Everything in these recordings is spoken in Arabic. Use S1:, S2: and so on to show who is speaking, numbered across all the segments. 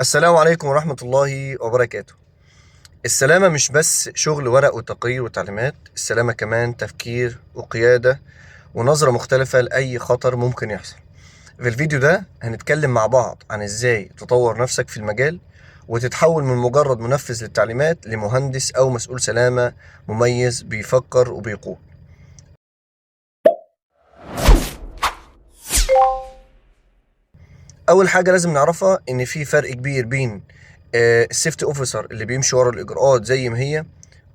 S1: السلام عليكم ورحمة الله وبركاته. السلامة مش بس شغل ورق وتقرير وتعليمات، السلامة كمان تفكير وقيادة ونظرة مختلفة لأي خطر ممكن يحصل. في الفيديو ده هنتكلم مع بعض عن ازاي تطور نفسك في المجال وتتحول من مجرد منفذ للتعليمات لمهندس أو مسؤول سلامة مميز بيفكر وبيقود. أول حاجة لازم نعرفها إن في فرق كبير بين السيفتي اوفيسر اللي بيمشي ورا الإجراءات زي ما هي،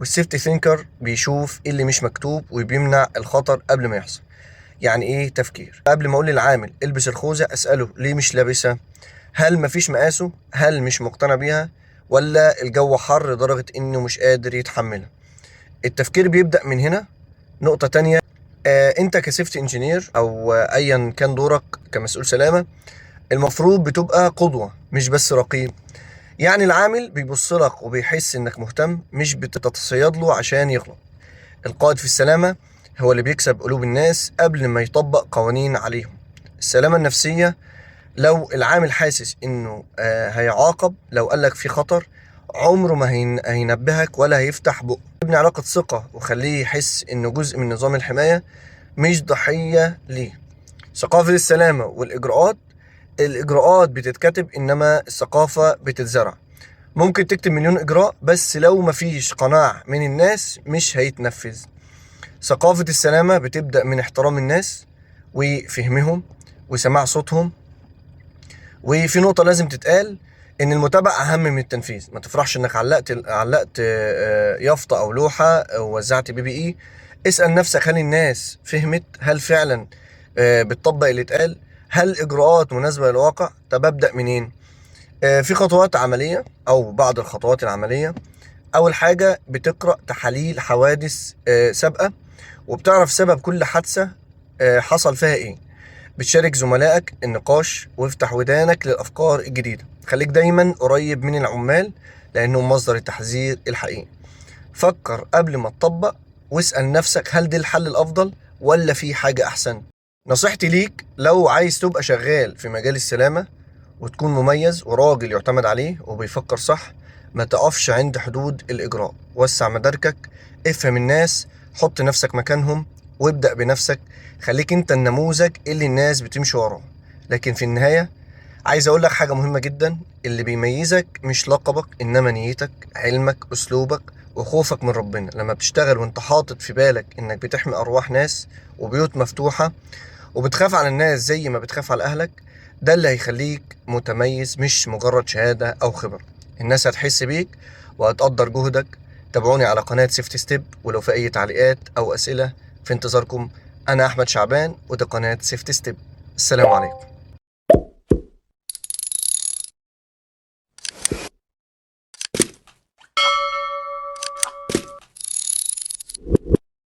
S1: والسيفتي ثينكر بيشوف إيه اللي مش مكتوب وبيمنع الخطر قبل ما يحصل. يعني إيه تفكير؟ قبل ما أقول للعامل البس الخوذة أسأله ليه مش لابسها؟ هل مفيش مقاسه؟ هل مش مقتنع بيها؟ ولا الجو حر لدرجة إنه مش قادر يتحملها؟ التفكير بيبدأ من هنا. نقطة تانية، أنت كسيفتي انجينير أو أيا كان دورك كمسؤول سلامة، المفروض بتبقى قدوة مش بس رقيب. يعني العامل بيبص لك وبيحس انك مهتم، مش بتتصيد له عشان يغلط. القائد في السلامة هو اللي بيكسب قلوب الناس قبل ما يطبق قوانين عليهم. السلامة النفسية، لو العامل حاسس انه هيعاقب لو قالك في خطر، عمره ما هينبهك ولا هيفتح بقه. ابني علاقة ثقة وخليه يحس انه جزء من نظام الحماية مش ضحية ليه. ثقافة السلامة والإجراءات، الإجراءات بتتكتب إنما الثقافة بتتزرع. ممكن تكتب مليون إجراء بس لو مفيش قناعة من الناس مش هيتنفذ. ثقافة السلامة بتبدأ من احترام الناس وفهمهم وسماع صوتهم. وفي نقطة لازم تتقال، إن المتابعة أهم من التنفيذ. ما تفرحش إنك علقت يافطة أو لوحة أو وزعت PPE. اسأل نفسك، هل الناس فهمت؟ هل فعلا بتطبق اللي اتقال؟ هل الإجراءات مناسبة للواقع؟ طب أبدأ منين؟ في خطوات عملية أو بعض الخطوات العملية. أول حاجة، بتقرأ تحاليل حوادث سابقة وبتعرف سبب كل حادثة حصل فيها إيه. بتشارك زملائك النقاش وافتح ودانك للأفكار الجديدة. خليك دايما قريب من العمال لأنهم مصدر التحذير الحقيقي. فكر قبل ما تطبق واسأل نفسك، هل ده الحل الأفضل ولا في حاجة أحسن؟ نصيحتي ليك، لو عايز تبقى شغال في مجال السلامة وتكون مميز وراجل يعتمد عليه وبيفكر صح، ما تقفش عند حدود الإجراء. وسع مداركك، افهم الناس، حط نفسك مكانهم وابدأ بنفسك. خليك انت النموذج اللي الناس بتمشي وراه. لكن في النهاية عايز اقول لك حاجة مهمة جدا، اللي بيميزك مش لقبك انما نيتك، علمك، اسلوبك، وخوفك من ربنا. لما بتشتغل وانت حاطط في بالك انك بتحمي ارواح ناس وبيوت مفتوحة وبتخاف على الناس زي ما بتخاف على اهلك، ده اللي هيخليك متميز، مش مجرد شهادة او خبرة. الناس هتحس بيك وهتقدر جهدك. تابعوني على قناة سيفتي ستيب، ولو في اي تعليقات او اسئلة في انتظاركم. انا احمد شعبان وده قناة سيفتي ستيب. السلام عليكم.